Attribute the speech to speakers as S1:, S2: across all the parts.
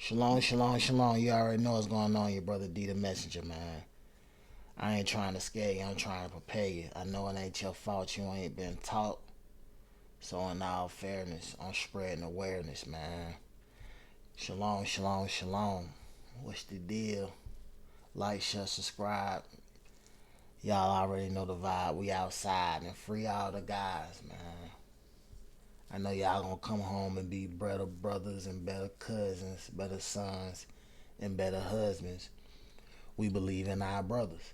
S1: Shalom, shalom, shalom. You already know what's going on, your brother D the Messenger, man. I ain't trying to scare you, I'm trying to prepare you. I know it ain't your fault you ain't been taught. So, in all fairness, I'm spreading awareness, man. Shalom, shalom, shalom. What's the deal? Like, share, subscribe. Y'all already know the vibe. We outside and free all the guys, man. I know y'all gonna come home and be better brothers and better cousins, better sons, and better husbands. We believe in our brothers.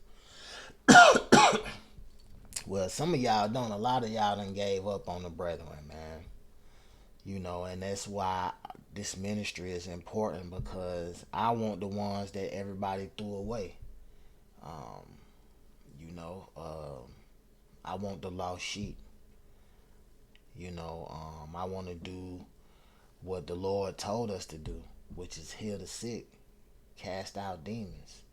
S1: Well, some of y'all don't. A lot of y'all done gave up on the brethren, man. And that's why this ministry is important because I want the ones that everybody threw away. Um, you know, I want the lost sheep. I want to do what the Lord told us to do, which is heal the sick, cast out demons.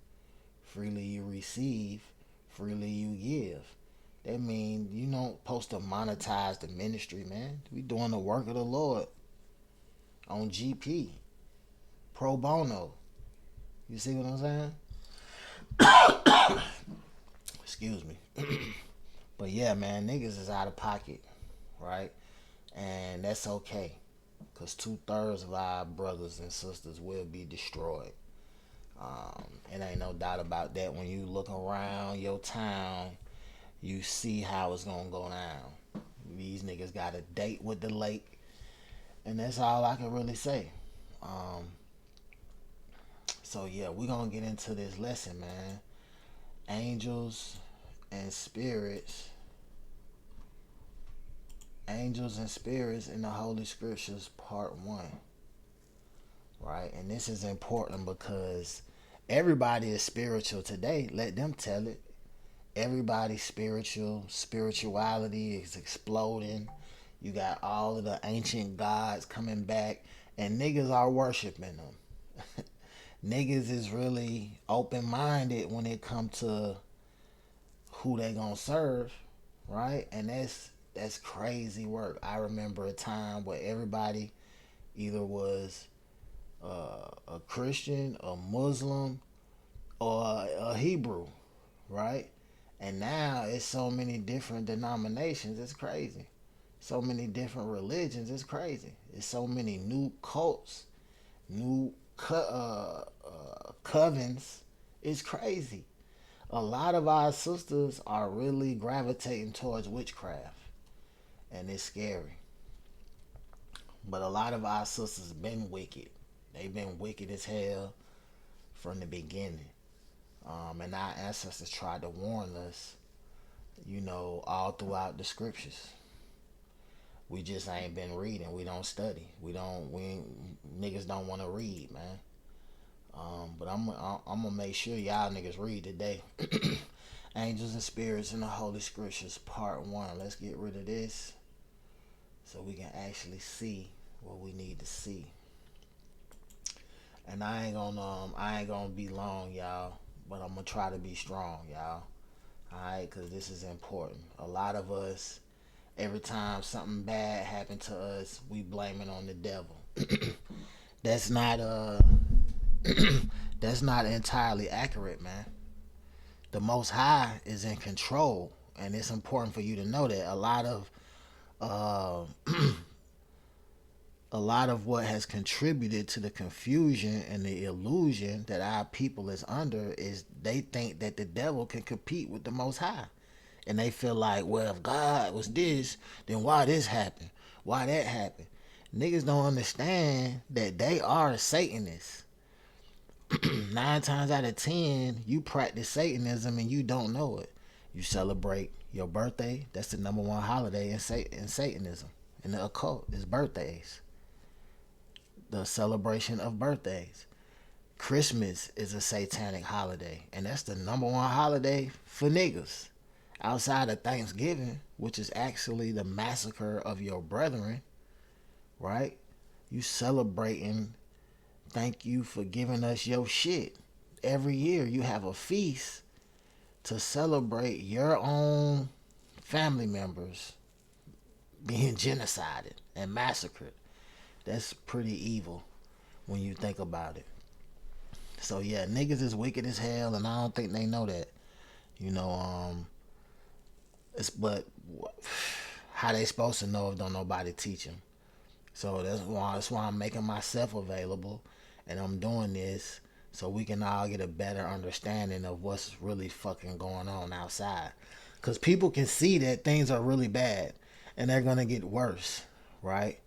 S1: Freely you receive, freely you give. That means you don't supposed to monetize the ministry, man. We doing the work of the Lord on GP, pro bono. You see what I'm saying? Excuse me. But yeah, man, niggas is out of pocket, right? And that's okay. Because 2/3 of our brothers and sisters will be destroyed. It ain't no doubt about that. When you look around your town, you see how it's gonna go down. These niggas got a date with the lake, and that's all I can really say. Um, so yeah, we're gonna get into this lesson, man. Angels and spirits, angels and spirits in the Holy Scriptures, part one. Right, and this is important because everybody is spiritual today. Let them tell it. Everybody's spiritual. Spirituality is exploding. You got all of the ancient gods coming back, and niggas are worshiping them. Niggas is really open minded when it comes to who they gonna serve, right? And that's crazy work. I remember a time where everybody either was a Christian, a Muslim, or a Hebrew, right? And now it's so many different denominations. It's crazy. So many different religions. It's crazy. It's so many new cults, new covens. It's crazy. A lot of our sisters are really gravitating towards witchcraft, and it's scary. But a lot of our sisters been wicked. They've been wicked as hell from the beginning. And our ancestors tried to warn us, all throughout the scriptures. We just ain't been reading. We don't study. We niggas don't want to read, man. But I'm gonna make sure y'all niggas read today. Angels and Spirits in the Holy Scriptures, part one. Let's get rid of this so we can actually see what we need to see. And I ain't gonna be long, y'all. But I'm gonna try to be strong, y'all. Alright, cause this is important. A lot of us, every time something bad happened to us, we blame it on the devil. That's not that's not entirely accurate, man. The Most High is in control, and it's important for you to know that uh, a lot of what has contributed to the confusion and the illusion that our people is under is they think that the devil can compete with the Most High. And they feel like, well, if God was this, then why this happened? Why that happened? Niggas don't understand that they are Satanists. 9 times out of 10, you practice Satanism and you don't know it. You celebrate your birthday. That's the number one holiday in Satanism. In the occult is birthdays. The celebration of birthdays. Christmas is a satanic holiday, and that's the number one holiday for niggas. Outside of Thanksgiving, which is actually the massacre of your brethren, right? You celebrating, thank you for giving us your shit. Every year you have a feast to celebrate your own family members being genocided and massacred. That's pretty evil when you think about it. So yeah, niggas is wicked as hell, and I don't think they know that. You know, it's but how they supposed to know if don't nobody teach them? So that's why I'm making myself available, and I'm doing this so we can all get a better understanding of what's really fucking going on outside. Cause people can see that things are really bad, and they're gonna get worse, right?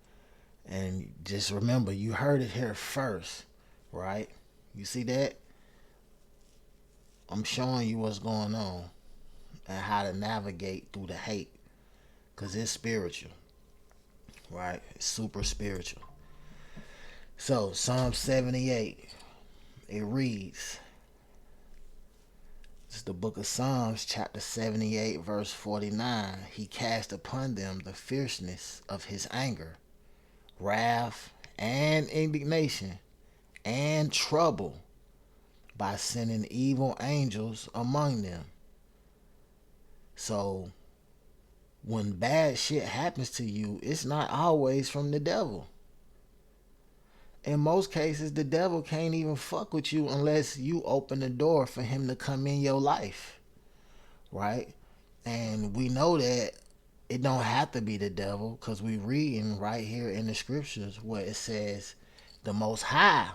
S1: And just remember, you heard it here first, right? You see that? I'm showing you what's going on and how to navigate through the hate, cause it's spiritual, right? It's super spiritual. So Psalm 78, it reads, it's the book of Psalms, chapter 78, verse 49. He cast upon them the fierceness of his anger, wrath, and indignation, and trouble by sending evil angels among them. So when bad shit happens to you, it's not always from the devil. In most cases, the devil can't even fuck with you unless you open the door for him to come in your life, right? And we know that it don't have to be the devil, because we reading right here in the scriptures where it says the Most High,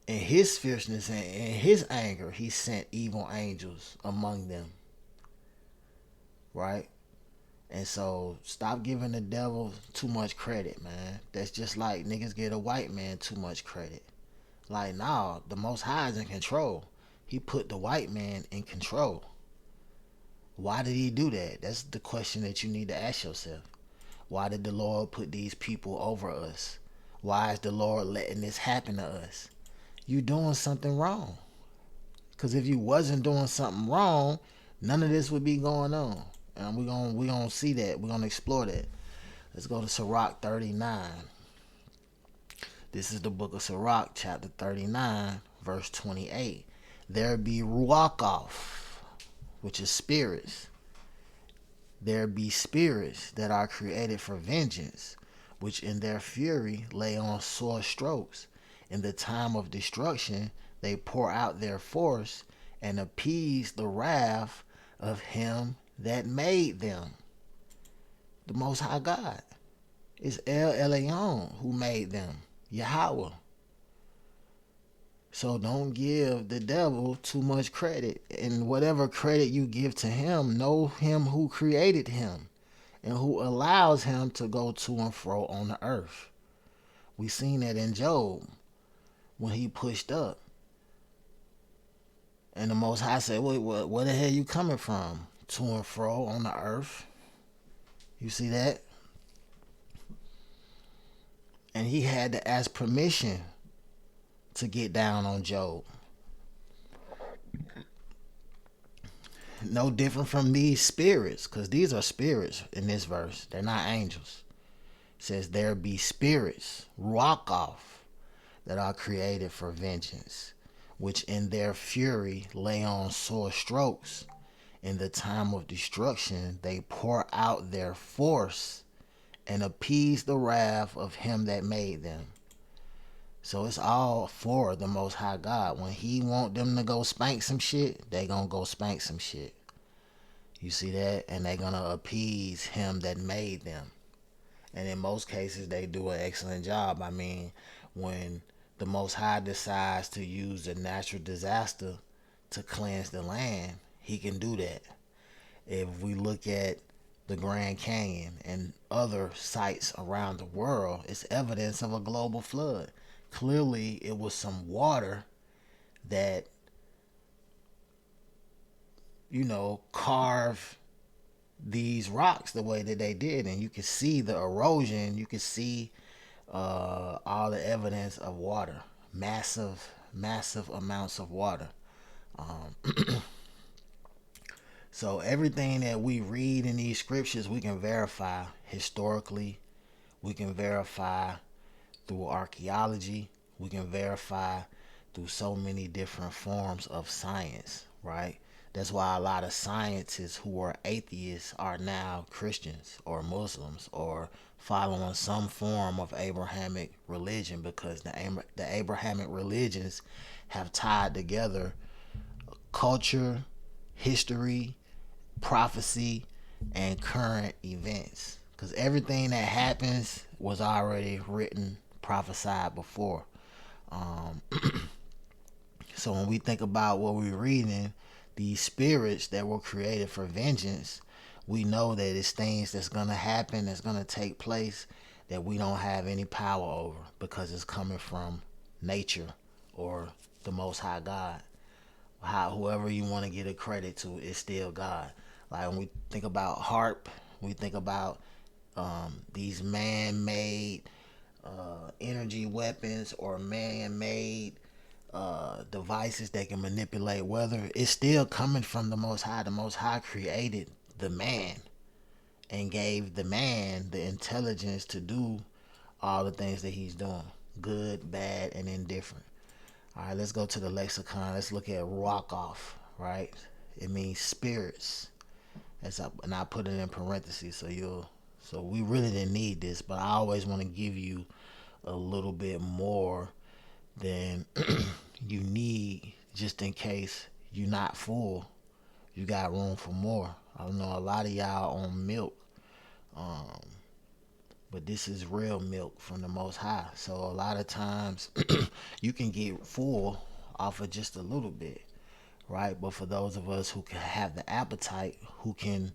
S1: in his fierceness and in his anger, he sent evil angels among them, right? And so stop giving the devil too much credit, man. That's just like niggas give a white man too much credit. Like, nah, the Most High is in control. He put the white man in control. Why did he do that? That's the question that you need to ask yourself. Why did the Lord put these people over us? Why is the Lord letting this happen to us? You doing something wrong. Because if you wasn't doing something wrong, none of this would be going on. And we're gonna see that. We're gonna explore that. Let's go to Sirach 39. This is the book of Sirach, chapter 39, verse 28. There be ruachoff, which is spirits. There be spirits that are created for vengeance, which in their fury lay on sore strokes. In the time of destruction, they pour out their force and appease the wrath of him that made them. The Most High God. It's El Elyon who made them. Yahweh. So don't give the devil too much credit. And whatever credit you give to him, know him who created him and who allows him to go to and fro on the earth. We seen that in Job when he pushed up. And the Most High said, wait, where the hell you coming from? To and fro on the earth. You see that? And he had to ask permission to get down on Job. No different from these spirits, because these are spirits in this verse. They're not angels. It says there be spirits, ruachoff, that are created for vengeance, which in their fury lay on sore strokes. In the time of destruction, they pour out their force and appease the wrath of him that made them. So it's all for the Most High God. When he want them to go spank some shit, they gonna go spank some shit. You see that? And they gonna appease him that made them. And in most cases, they do an excellent job. I mean, when the Most High decides to use a natural disaster to cleanse the land, he can do that. If we look at the Grand Canyon and other sites around the world, it's evidence of a global flood. Clearly, it was some water that, carved these rocks the way that they did. And you can see the erosion. You can see all the evidence of water. Massive, massive amounts of water. So everything that we read in these scriptures, we can verify historically. We can verify through archaeology. We can verify through so many different forms of science, right? That's why a lot of scientists who were atheists are now Christians or Muslims or following some form of Abrahamic religion, because the Abrahamic religions have tied together culture, history, prophecy, and current events. Because everything that happens was already written, prophesied before. Um, so when we think about what we're reading, these spirits that were created for vengeance, we know that it's things that's going to happen, that's going to take place, that we don't have any power over, because it's coming from nature or the Most High God. Whoever you want to get a credit to is still God. Like when we think about HARP, we think about these man-made energy weapons or man-made devices that can manipulate weather. It's still coming from the Most High. The Most High created the man and gave the man the intelligence to do all the things that he's doing, good, bad, and indifferent. All right, let's go to the lexicon. Let's look at rock off, right? It means spirits. And I put it in parentheses so we really didn't need this, but I always want to give you a little bit more than you need, just in case you're not full. You got room for more. I know a lot of y'all on milk, um, but this is real milk from the Most High. So a lot of times you can get full off of just a little bit, right? But for those of us who can have the appetite, who can,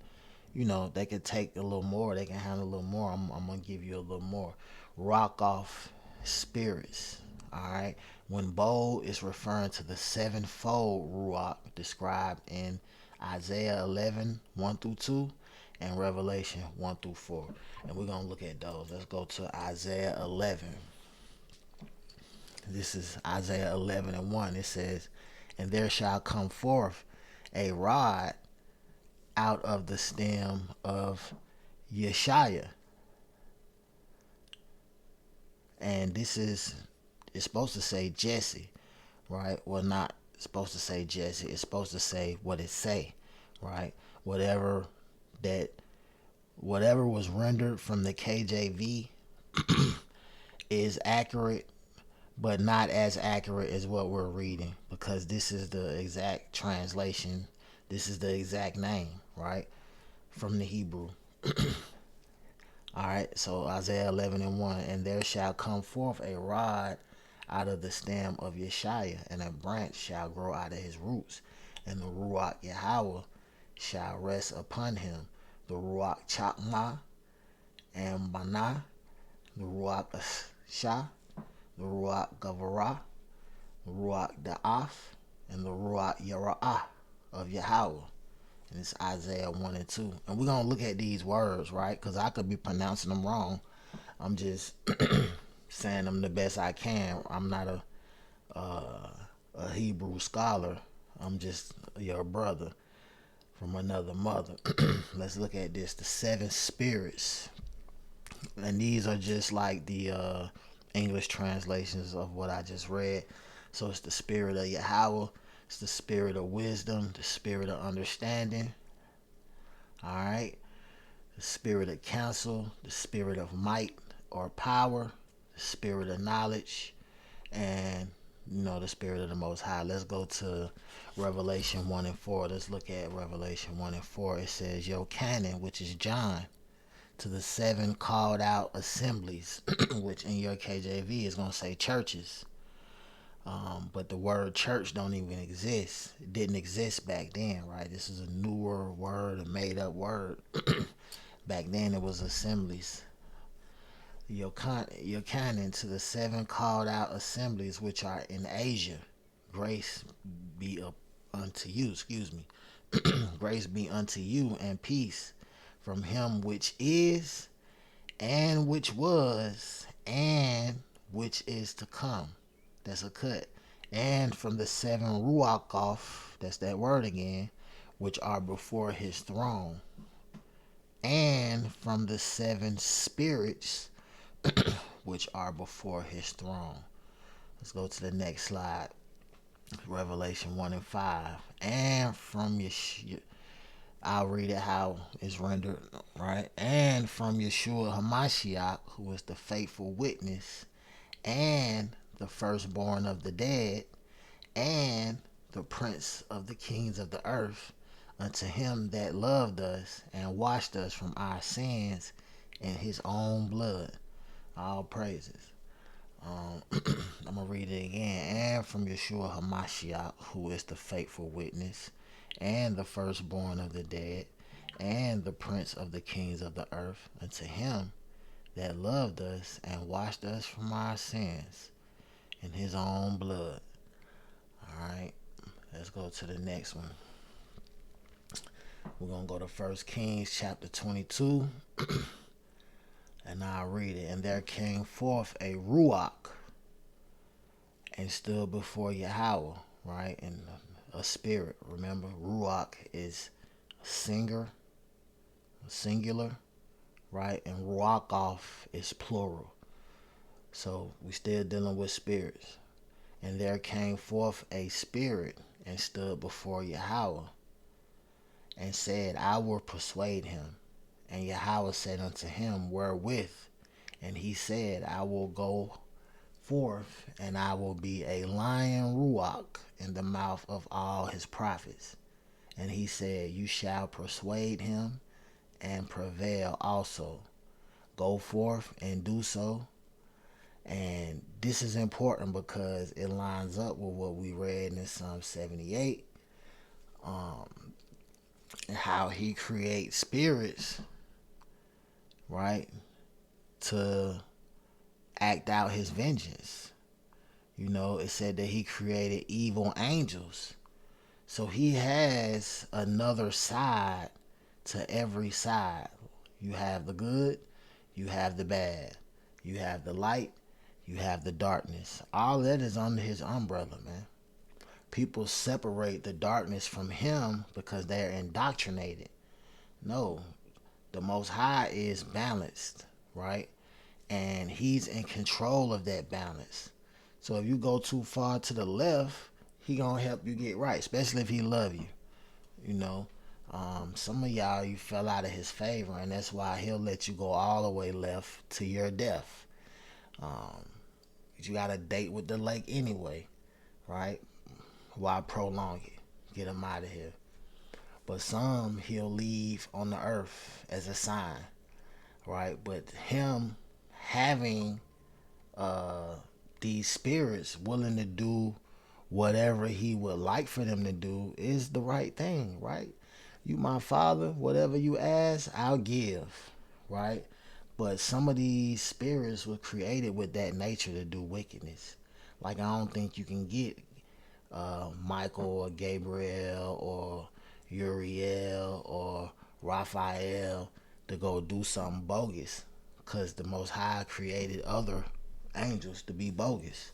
S1: they can take a little more, they can handle a little more. I'm gonna give you a little more. Rock off spirits. All right. When bold is referring to the sevenfold ruach described in Isaiah 11, 1 through 2, and Revelation 1 through 4. And we're going to look at those. Let's go to Isaiah 11. This is Isaiah 11 and 1. It says, "And there shall come forth a rod out of the stem of Yeshaya." And this is, it's supposed to say Jesse, right? Well, not supposed to say Jesse. It's supposed to say what it say, right? Whatever that, whatever was rendered from the KJV is accurate, but not as accurate as what we're reading, because this is the exact translation. This is the exact name, right? From the Hebrew. All right, so Isaiah 11 and 1, "And there shall come forth a rod out of the stem of Yeshaya, and a branch shall grow out of his roots, and the Ruach Yahweh shall rest upon him, the Ruach Chakma and Mana, the Ruach Shah, the Ruach Gavarah, the Ruach Da'af, and the Ruach Yara'ah of Yahweh." And it's Isaiah 1 and 2. And we're going to look at these words, right? Because I could be pronouncing them wrong. I'm just saying them the best I can. I'm not a Hebrew scholar. I'm just your brother from another mother. Let's look at this. The seven spirits. And these are just like the English translations of what I just read. So it's the spirit of Yahweh. It's the spirit of wisdom, the spirit of understanding. All right. The spirit of counsel, the spirit of might or power, the spirit of knowledge, and the spirit of the Most High. Let's go to Revelation 1 and 4. Let's look at Revelation 1 and 4. It says, "Yochanan," which is John, "to the seven called out assemblies," which in your KJV is going to say churches. But the word church don't even exist. It didn't exist back then, right? This is a newer word, a made up word. Back then it was assemblies. Yochanan, to the seven called out assemblies which are in Asia, grace be up unto you, excuse me. Grace be unto you and peace from him which is, and which was, and which is to come. That's a cut. "And from the seven ruach off," that's that word again, "which are before his throne. And from the seven spirits which are before his throne." Let's go to the next slide. Revelation 1 and 5. And from I'll read it how it's rendered, right? And from Yeshua HaMashiach, who is the faithful witness, and the firstborn of the dead, and the prince of the kings of the earth, unto him that loved us and washed us from our sins in his own blood. All praises. I'm going to read it again. And from Yeshua HaMashiach, who is the faithful witness, and the firstborn of the dead, and the prince of the kings of the earth, unto him that loved us and washed us from our sins in his own blood. Alright, let's go to the next one. We're going to go to 1 Kings chapter 22, and I'll read it. And there came forth a Ruach, and stood before Yahweh, right? And a spirit. Remember, Ruach is singular, right? And Ruachoth is plural. So we still dealing with spirits. And there came forth a spirit and stood before Yahweh and said, I will persuade him. And Yahweh said unto him, wherewith? And he said, I will go forth, and I will be a lion Ruach in the mouth of all his prophets. And he said, you shall persuade him and prevail also. Go forth and do so. And this is important because it lines up with what we read in Psalm 78, and how he creates spirits, right, to act out his vengeance. You know, it said that he created evil angels. So he has another side to every side. You have the good, you have the bad, you have the light, you have the darkness. All that is under his umbrella, man. People separate the darkness from him because they're indoctrinated. No, the Most High is balanced, right? And he's in control of that balance. So if you go too far to the left, he gonna help you get right, especially if he love you. You know, some of y'all, you fell out of his favor, and that's why he'll let you go all the way left to your death. You got a date with the lake anyway, right? Why prolong it? Get him out of here. But some he'll leave on the earth as a sign, right? But him having these spirits willing to do whatever he would like for them to do is the right thing, right? You my father, whatever you ask, I'll give, right? But some of these spirits were created with that nature to do wickedness. Like, I don't think you can get Michael or Gabriel or Uriel or Raphael to go do something bogus, because the Most High created other angels to be bogus.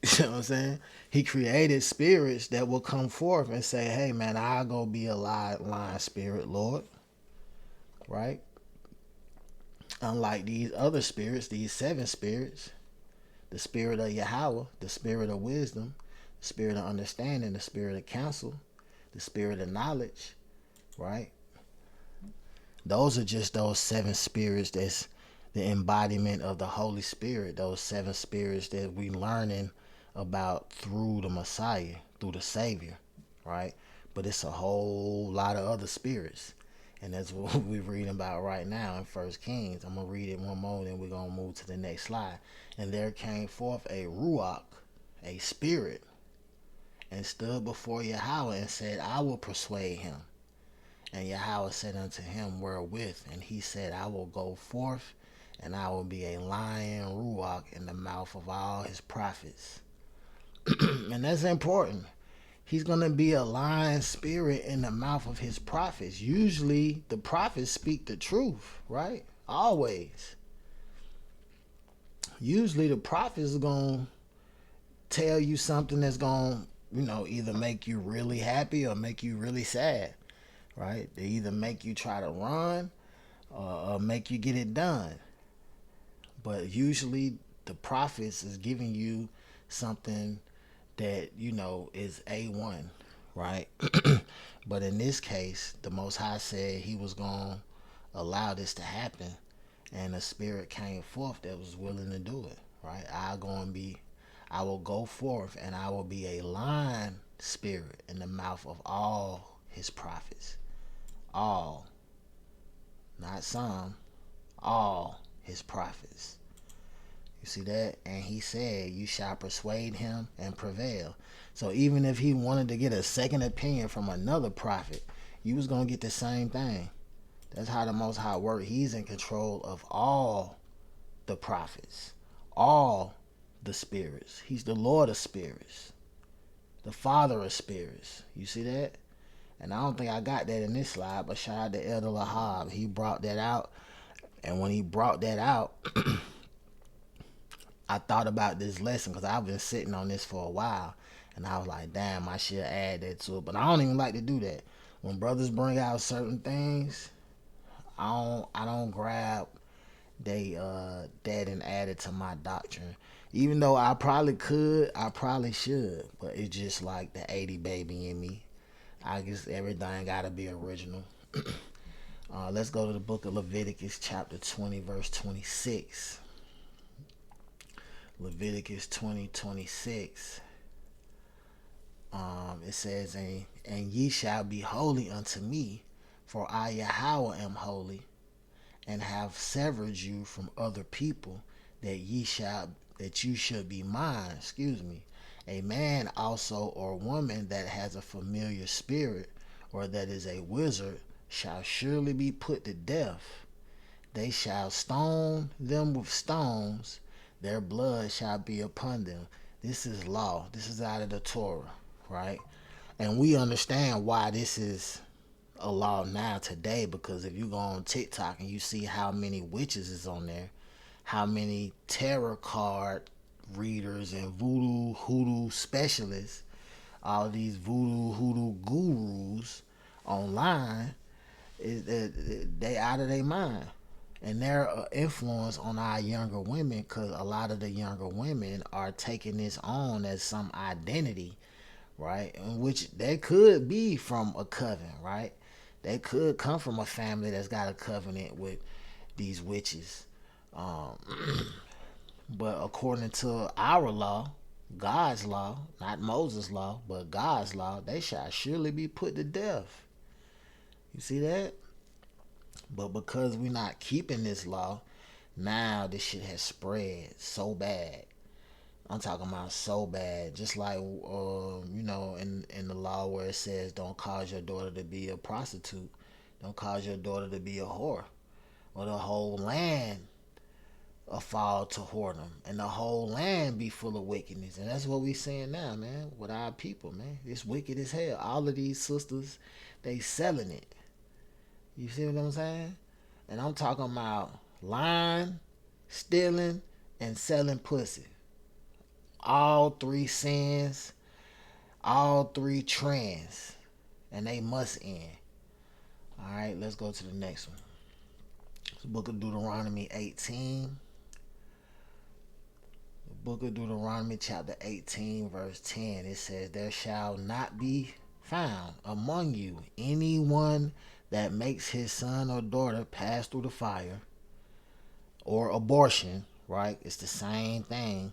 S1: You know what I'm saying? He created spirits that will come forth and say, hey man, I'll go be a lion spirit, Lord. Right? Unlike these other spirits, these 7 spirits, the spirit of Yahweh, the spirit of wisdom, the spirit of understanding, the spirit of counsel, the spirit of knowledge, right? Those are just those 7 spirits that's the embodiment of the Holy Spirit, those 7 spirits that we learning about through the Messiah, through the Savior, right? But it's a whole lot of other spirits. And that's what we're reading about right now in 1 Kings. I'm going to read it one more, then we're going to move to the next slide. And there came forth a Ruach, a spirit, and stood before Yahweh and said, I will persuade him. And Yahweh said unto him, wherewith? And he said, I will go forth, and I will be a lion Ruach in the mouth of all his prophets. And that's important. He's going to be a lion spirit in the mouth of his prophets. Usually the prophets speak the truth, right? Always. Usually the prophets are going to tell you something that's going to, either make you really happy or make you really sad, right? They either make you try to run or make you get it done. But usually the prophets is giving you something that, is A1, right? But in this case, the Most High said he was going to allow this to happen, and a spirit came forth that was willing to do it, right? I will go forth, and I will be a lying spirit in the mouth of all his prophets. All, not some, all his prophets. You see that? And he said, you shall persuade him and prevail. So even if he wanted to get a second opinion from another prophet, you was going to get the same thing. That's how the Most High works. He's in control of all the prophets, all the spirits. He's the Lord of spirits, the Father of spirits. You see that? And I don't think I got that in this slide, but shout out to Elder Lahab. He brought that out. And when he brought that out, I thought about this lesson because I've been sitting on this for a while. And I was like, damn, I should add that to it. But I don't even like to do that. When brothers bring out certain things, I don't grab that and add it to my doctrine. Even though I probably could, I probably should. But it's just like the 80 baby in me. I guess everything gotta be original. Let's go to the book of Leviticus chapter 20 verse 26. Leviticus 20:26. It says, and ye shall be holy unto me, for I Yahweh am holy, and have severed you from other people, that you should be mine. A man also or woman that has a familiar spirit, or that is a wizard, shall surely be put to death. They shall stone them with stones, their blood shall be upon them. This is law. This is out of the Torah, right? And we understand why this is a law now today, because if you go on TikTok and you see how many witches is on there, how many tarot card readers and voodoo hoodoo specialists, all these voodoo hoodoo gurus online, they out of their mind. And their influence on our younger women, because a lot of the younger women are taking this on as some identity, right? In which they could be from a coven, right? They could come from a family that's got a covenant with these witches. Um, but according to our law, God's law, not Moses' law, but God's law, they shall surely be put to death. You see that? But because we're not keeping this law, now this shit has spread so bad. I'm talking about so bad. Just like, in the law where it says don't cause your daughter to be a prostitute. Don't cause your daughter to be a whore. Or the whole land fall to whoredom. And the whole land be full of wickedness. And that's what we seeing now, man, with our people, man. It's wicked as hell. All of these sisters, they selling it. You see what I'm saying? And I'm talking about lying, stealing, and selling pussy. All three sins, all three trends, and they must end. All right, let's go to the next one. It's the book of Deuteronomy 18. The book of Deuteronomy chapter 18 verse 10. It says, there shall not be found among you anyone that makes his son or daughter pass through the fire, or abortion, right? It's the same thing.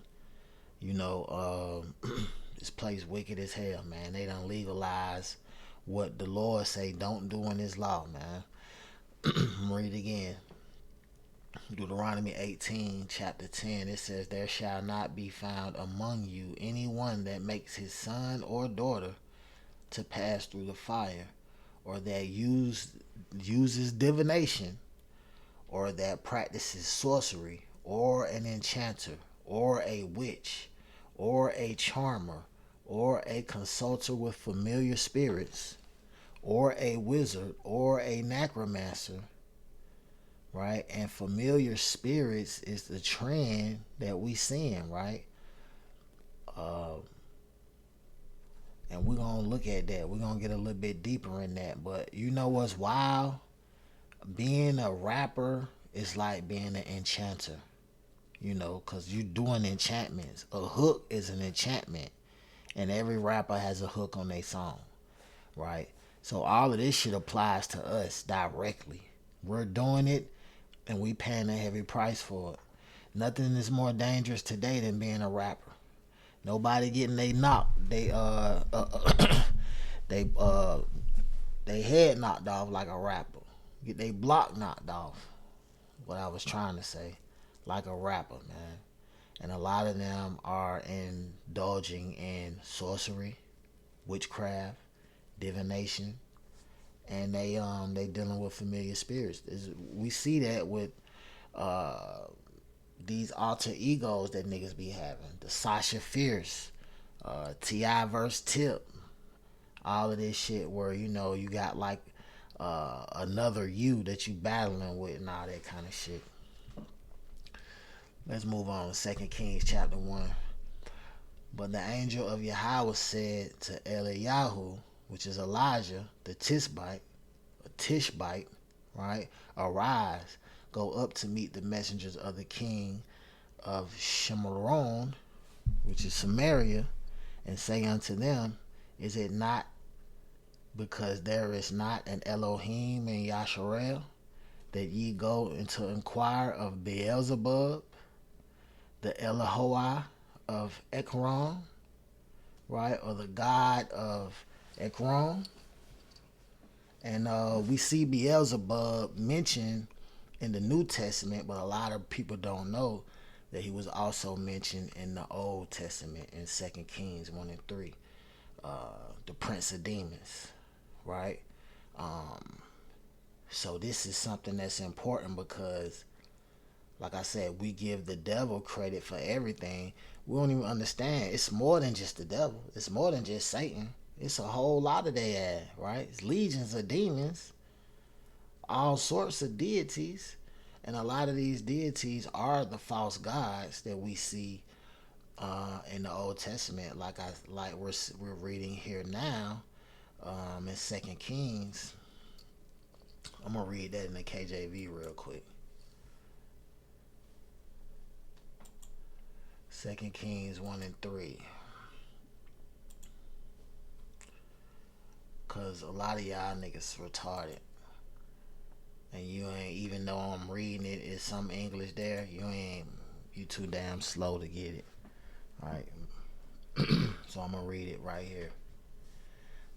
S1: This place wicked as hell, man. They done legalize what the Lord say don't do in his law, man. Read it again. Deuteronomy 18, chapter 10, it says, there shall not be found among you anyone that makes his son or daughter to pass through the fire, or that uses divination, or that practices sorcery, or an enchanter, or a witch, or a charmer, or a consulter with familiar spirits, or a wizard, or a necromancer, right? And familiar spirits is the trend that we seeing, right? And we're going to look at that. We're going to get a little bit deeper in that. But you know what's wild? Being a rapper is like being an enchanter. Because you're doing enchantments. A hook is an enchantment. And every rapper has a hook on their song, right? So all of this shit applies to us directly. We're doing it and we paying a heavy price for it. Nothing is more dangerous today than being a rapper. Nobody getting they knocked. They they head knocked off like a rapper. Get they block knocked off. What I was trying to say, like a rapper, man. And a lot of them are indulging in sorcery, witchcraft, divination, and they dealing with familiar spirits. We see that with uh, these alter egos that niggas be having. The Sasha Fierce, Ti verse Tip, all of this shit where you got like another you that you battling with and all that kind of shit. Let's move on to 2 Kings chapter 1. But the angel of Yahweh said to Eliyahu, which is Elijah, the Tishbite, right? Arise, go up to meet the messengers of the king of Shemaron, which is Samaria, and say unto them, is it not because there is not an Elohim in Yasharel that ye go and to inquire of Beelzebub, the Elohoi of Ekron, right? Or the god of Ekron. And we see Beelzebub mentioned in the New Testament, but a lot of people don't know that he was also mentioned in the Old Testament in 2 Kings 1 and 3. The prince of demons, right? So this is something that's important because, like I said, we give the devil credit for everything. We don't even understand. It's more than just the devil. It's more than just Satan. It's a whole lot of their ass, right? It's legions of demons, all sorts of deities, and a lot of these deities are the false gods that we see in the Old Testament. Like we're reading here now in 2 Kings. I'm gonna read that in the KJV real quick. 2 Kings 1 and 3. Cause a lot of y'all niggas retarded. And you ain't, even though I'm reading it, it's some English there, you too damn slow to get it. Alright. So I'm gonna read it right here.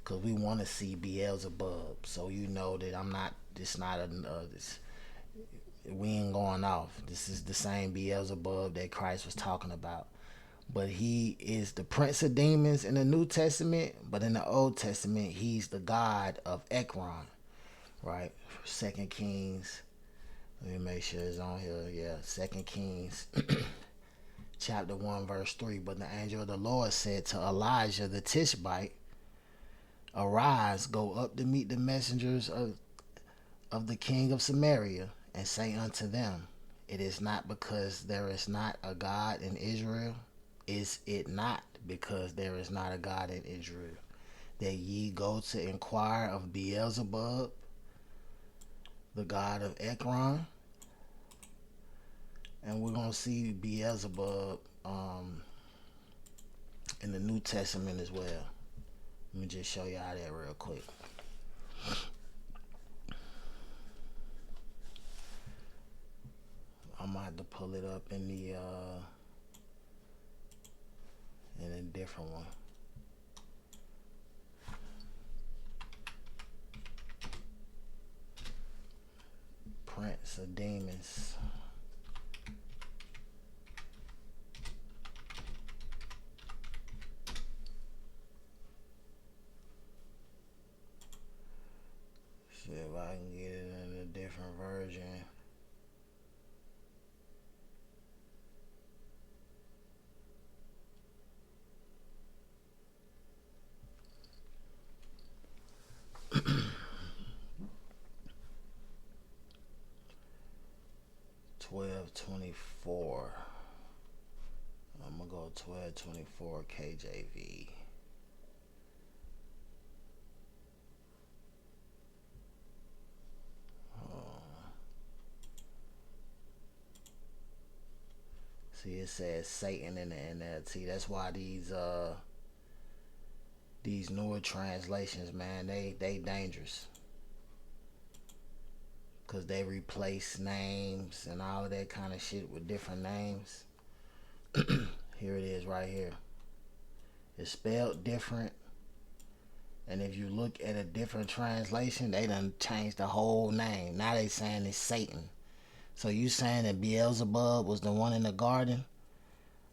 S1: Cause we wanna see Beelzebub. So you know that I'm not this not a this we ain't going off. This is the same Beelzebub that Christ was talking about. But he is the prince of demons in the New Testament, but in the Old Testament, he's the god of Ekron, right? 2 Kings, let me make sure it's on here. Yeah, 2 Kings chapter 1, verse 3. But the angel of the Lord said to Elijah the Tishbite, arise, go up to meet the messengers of the king of Samaria, and say unto them, it is not because there is not a God in Israel. Is it not because there is not a God in Israel that ye go to inquire of Beelzebub, the god of Ekron? And we're going to see Beelzebub in the New Testament as well. Let me just show y'all that real quick. I'm going to have to pull it up in a different one. Prince of Demons. See if I can get it in a different version. $12.24. I'm gonna go $12.24 KJV. See, it says Satan in the NLT. That's why these these newer translations, man, they dangerous because they replace names and all of that kind of shit with different names. Here it is right here. It's spelled different. And if you look at a different translation, they done changed the whole name. Now they saying it's Satan. So you saying that Beelzebub was the one in the garden,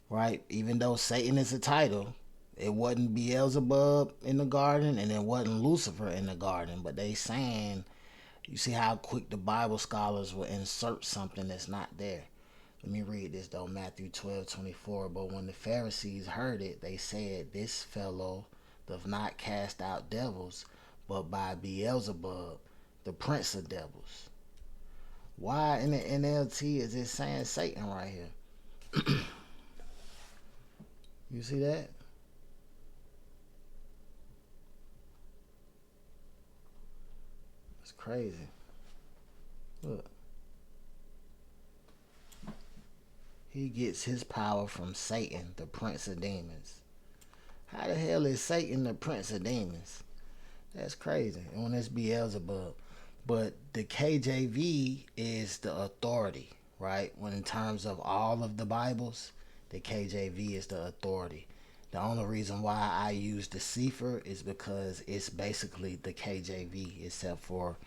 S1: right? Even though Satan is a title, it wasn't Beelzebub in the garden and it wasn't Lucifer in the garden. But they saying, you see how quick the Bible scholars will insert something that's not there. Let me read this though, Matthew 12:24. But when the Pharisees heard it, they said, this fellow doth not cast out devils, but by Beelzebub, the prince of devils. Why in the NLT is it saying Satan right here? You see that? It's crazy. Look. He gets his power from Satan, the prince of demons. How the hell is Satan the prince of demons? That's crazy. And when it's Beelzebub. But the KJV is the authority, right? When in terms of all of the Bibles, the KJV is the authority. The only reason why I use the Sefer is because it's basically the KJV, except for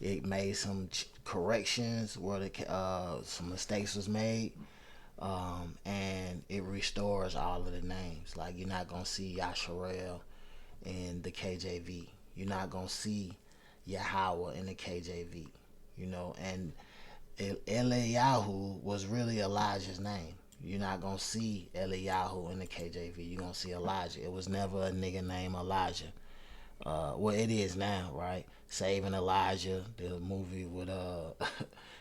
S1: it made some corrections where some mistakes was made. And it restores all of the names. Like you're not gonna see Yasharel in the KJV. You're not gonna see Yahweh in the KJV. You know, and Eliyahu was really Elijah's name. You're not gonna see Eliyahu in the KJV. You're gonna see Elijah. It was never a nigga named Elijah. Well, it is now, right? Saving Elijah, the movie with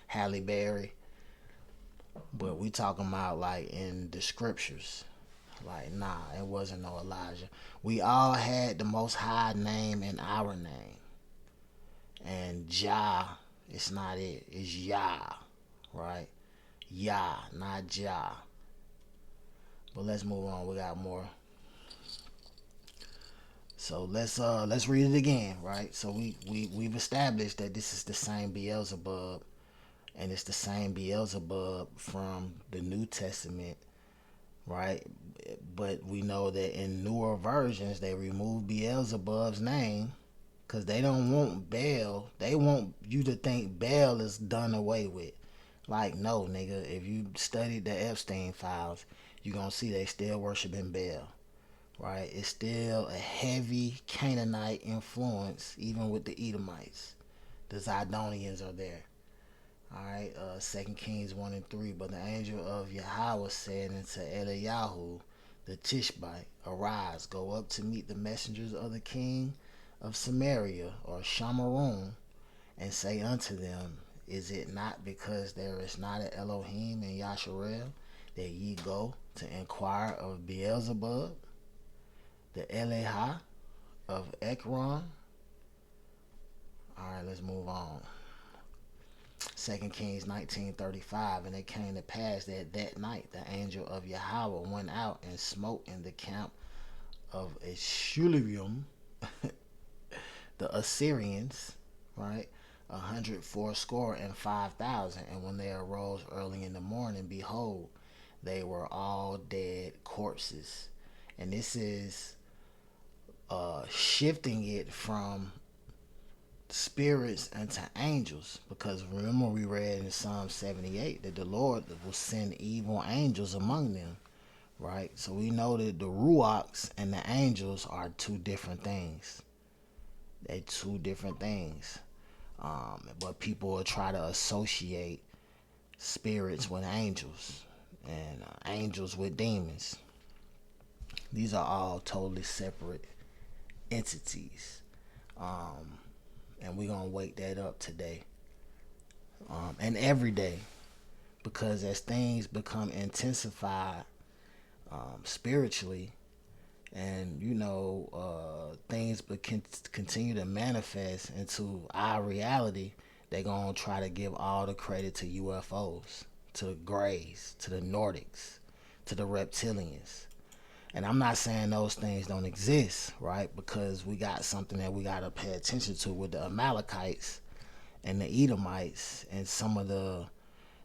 S1: Halle Berry. But we talking about like in the scriptures. Like, nah, it wasn't no Elijah. We all had the Most High name in our name. And Jah, it's not it. It's Yah, right? Yah, not Jah. But let's move on. We got more. So let's read it again, right? So we've established that this is the same Beelzebub, and it's the same Beelzebub from the New Testament, right? But we know that in newer versions they remove Beelzebub's name because they don't want Baal. They want you to think Baal is done away with. Like, no, nigga, if you studied the Epstein files, you're gonna see they still worshiping Baal, right? It's still a heavy Canaanite influence, even with the Edomites. The Zidonians are there. Alright, 2 Kings 1 and 3. But the angel of Yahweh said unto Eliyahu the Tishbite, arise, go up to meet the messengers of the king of Samaria, or Shamaron, and say unto them, is it not because there is not an Elohim in Yasharel that ye go to inquire of Beelzebub, the Eleha of Ekron? Alright, let's move on. 2 Kings 19:35. And it came to pass that night the angel of Yahweh went out and smote in the camp of Eshulium the Assyrians, right? 180,5,000. And when they arose early in the morning, behold, they were all dead corpses. And this is shifting it from spirits into angels, because remember we read in Psalm 78 that the Lord will send evil angels among them, right? So we know that the Ruachs and the angels are two different things. They're two different things. But people will try to associate spirits with angels and angels with demons. These are all totally separate entities. And we're going to wake that up today. And every day. Because as things become intensified spiritually, and things continue to manifest into our reality, they're going to try to give all the credit to UFOs, to the Greys, to the Nordics, to the reptilians. And I'm not saying those things don't exist, right? Because we got something that we got to pay attention to with the Amalekites and the Edomites and some of the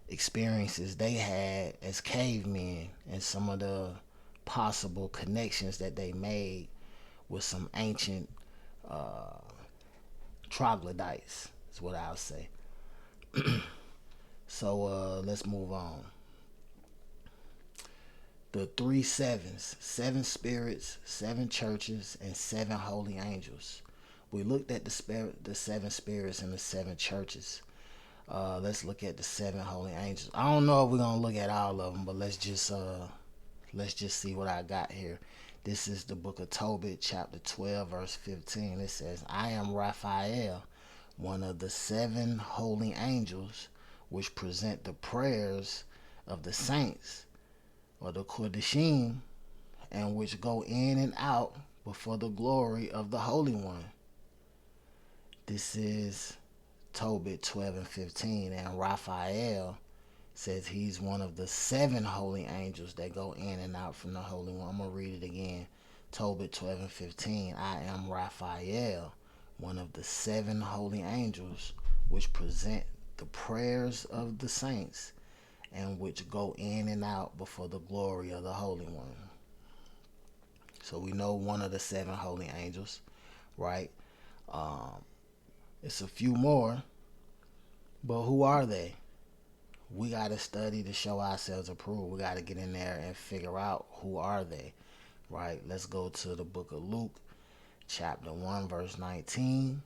S1: experiences they had as cavemen and some of the possible connections that they made with some ancient uh, troglodytes, is what I'll say. So let's move on. The three sevens, seven spirits, seven churches, and seven holy angels. We looked at the seven spirits and the seven churches. Let's look at the seven holy angels. I don't know if we're gonna look at all of them, but let's just see what I got here. This is the book of Tobit, chapter 12, verse 15. It says, I am Raphael, one of the seven holy angels, which present the prayers of the saints, or the Kodeshim, and which go in and out before the glory of the Holy One. This is Tobit 12 and 15, and Raphael says he's one of the seven holy angels that go in and out from the Holy One. I'm going to read it again. Tobit 12 and 15, I am Raphael, one of the seven holy angels, which present the prayers of the saints, and which go in and out before the glory of the Holy One. So we know one of the seven holy angels, right? Um, it's a few more, but who are they? We got to study to show ourselves approved. We got to get in there and figure out who are they, right? Let's go to the book of Luke, chapter 1, verse 19.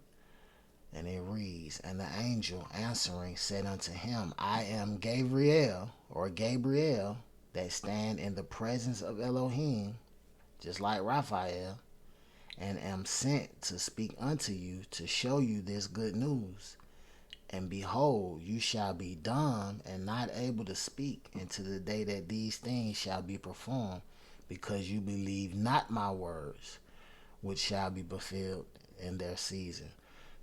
S1: And it reads, and the angel answering said unto him, I am Gabriel, or Gabriel, that stand in the presence of Elohim, just like Raphael, and am sent to speak unto you to show you this good news. And behold, you shall be dumb and not able to speak until the day that these things shall be performed, because you believe not my words, which shall be fulfilled in their season.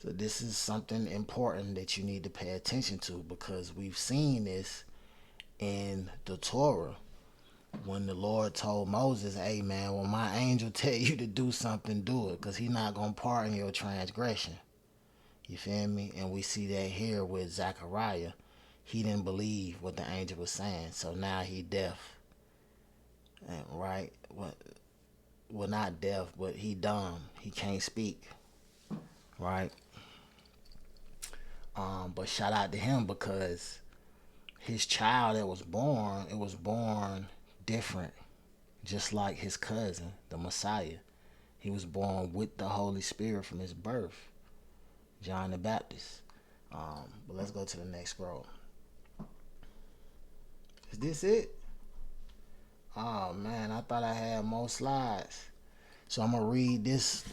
S1: So this is something important that you need to pay attention to, because we've seen this in the Torah. When the Lord told Moses, hey man, when my angel tell you to do something, do it, because he's not going to pardon your transgression. You feel me? And we see that here with Zechariah. He didn't believe what the angel was saying, so now he deaf. And, right? Well, not deaf, but he dumb. He can't speak. Right? But shout out to him, because his child that was born, it was born different, just like his cousin, the Messiah. He was born with the Holy Spirit from his birth, John the Baptist. But let's go to the next scroll. Is this it? Oh man, I thought I had more slides. So I'm gonna read this.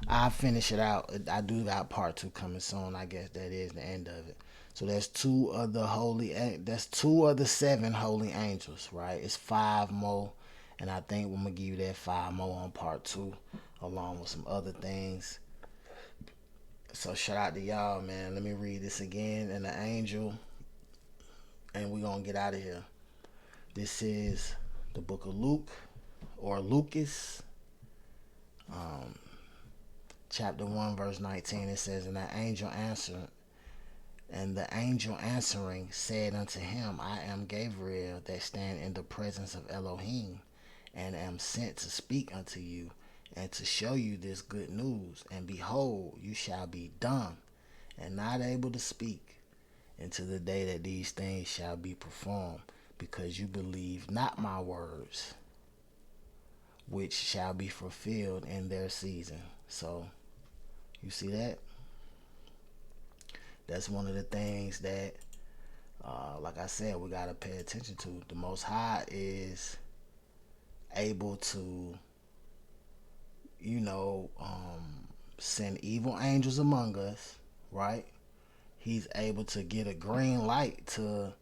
S1: I'll finish it out. I do got part two coming soon. I guess that is the end of it. So that's that's two of the seven holy angels, right? It's five more, and I think we're gonna give you that five more on part two, along with some other things. So shout out to y'all, man. Let me read this again. And the angel, and we're gonna get out of here. This is the book of Luke, or Lucas, um, chapter 1, verse 19. It says, and the angel answering said unto him, I am Gabriel, that stand in the presence of Elohim, and am sent to speak unto you, and to show you this good news. And behold, you shall be dumb, and not able to speak, until the day that these things shall be performed, because you believe not my words, which shall be fulfilled in their season. So, you see that? That's one of the things that, like I said, we got to pay attention to. The Most High is able to, you know, send evil angels among us, right? He's able to get a green light to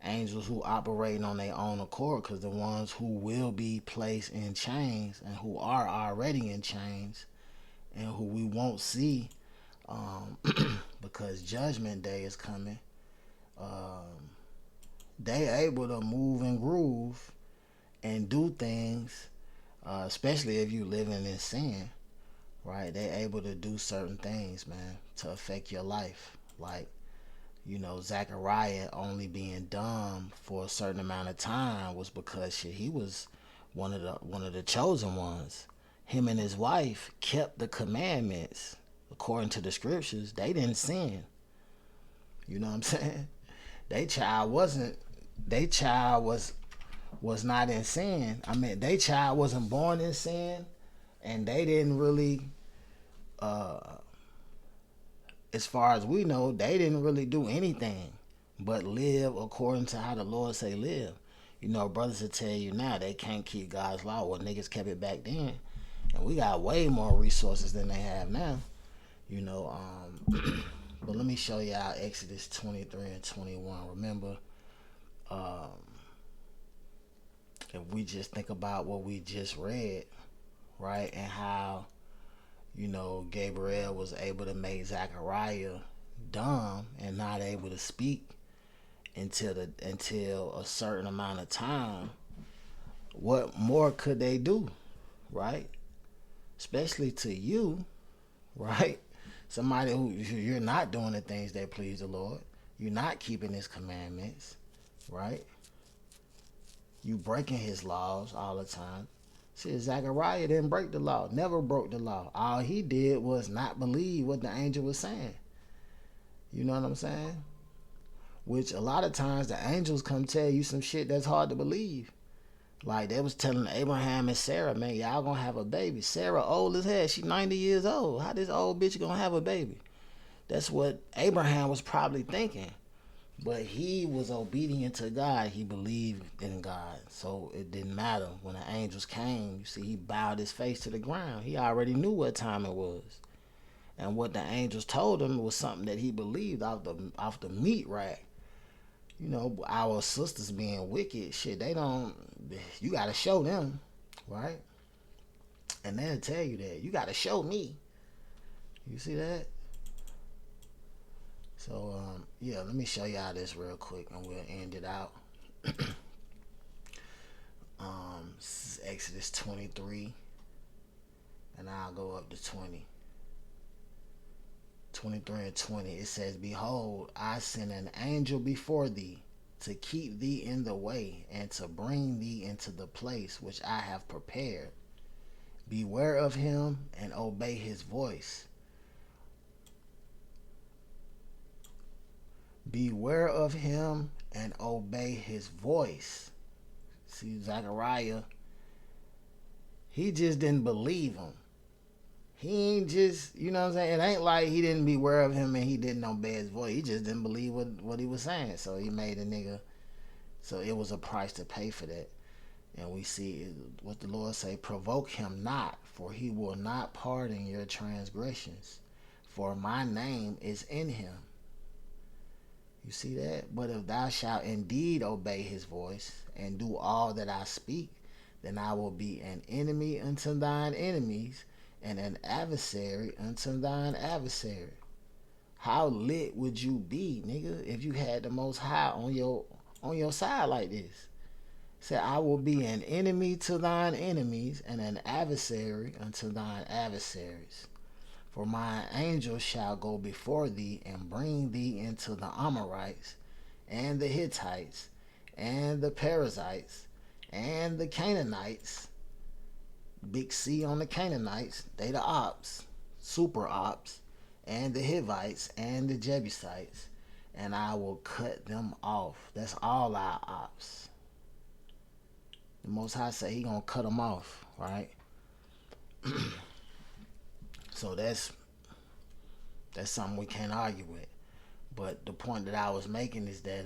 S1: angels who operate on their own accord, because the ones who will be placed in chains and who are already in chains and who we won't see, because judgment day is coming, they able to move and groove and do things, especially if you living in sin, right? They able to do certain things, man, to affect your life. Like, Zachariah only being dumb for a certain amount of time was because shit, he was one of the chosen ones. Him and his wife kept the commandments according to the scriptures. They didn't sin. You know what I'm saying? They child wasn't. They child was not in sin. I mean, they child wasn't born in sin, and they didn't really. As far as we know, they didn't really do anything but live according to how the Lord say live. Brothers will tell you now they can't keep God's law. Well, niggas kept it back then, and we got way more resources than they have now. You know, but let me show y'all Exodus 23 and 21. Remember, um, if we just think about what we just read, right, and how Gabriel was able to make Zachariah dumb and not able to speak until a certain amount of time. What more could they do, right? Especially to you, right? Somebody who you're not doing the things that please the Lord. You're not keeping His commandments, right? You breaking His laws all the time. See, Zachariah didn't break the law, never broke the law. All he did was not believe what the angel was saying. You know what I'm saying? Which a lot of times the angels come tell you some shit that's hard to believe. Like they was telling Abraham and Sarah, man, y'all gonna have a baby. Sarah old as hell. She 90 years old. How this old bitch gonna have a baby? That's what Abraham was probably thinking. But he was obedient to God. He believed in God. So it didn't matter. When the angels came, you see, he bowed his face to the ground. He already knew what time it was. And what the angels told him was something that he believed off the meat rack. Our sisters being wicked, shit, you got to show them, right? And they'll tell you that. You got to show me. You see that? So, yeah, let me show y'all this real quick and we'll end it out. This is Exodus 23, and I'll go up to 20. 23 and 20, it says, Behold, I send an angel before thee to keep thee in the way and to bring thee into the place which I have prepared. Beware of him and obey his voice. Beware of him and obey his voice. See, Zechariah, he just didn't believe him. He ain't just, you know what I'm saying? It ain't like he didn't beware of him and he didn't obey his voice. He just didn't believe what he was saying. So he made a nigga. So it was a price to pay for that. And we see what the Lord say, provoke him not, for he will not pardon your transgressions. For my name is in him. You see that? But if thou shalt indeed obey his voice and do all that I speak, then I will be an enemy unto thine enemies and an adversary unto thine adversary. How lit would you be, nigga, if you had the Most High on your side like this? Say, I will be an enemy to thine enemies and an adversary unto thine adversaries. For my angel shall go before thee and bring thee into the Amorites and the Hittites and the Perizzites and the Canaanites. Big C on the Canaanites, they the ops, super ops, and the Hivites and the Jebusites, and I will cut them off. That's all our ops. The Most High say he gonna cut them off, right? So that's something we can't argue with. But the point that I was making is that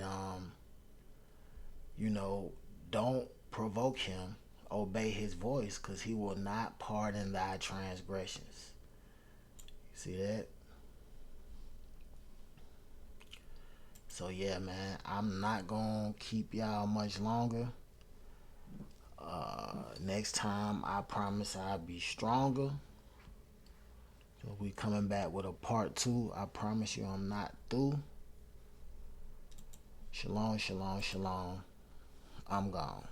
S1: don't provoke him, obey his voice, because he will not pardon thy transgressions. You see that? So yeah, man, I'm not gonna keep y'all much longer. Next time, I promise I'll be stronger. So we coming back with a part 2. I promise you I'm not through. Shalom, shalom, shalom. I'm gone.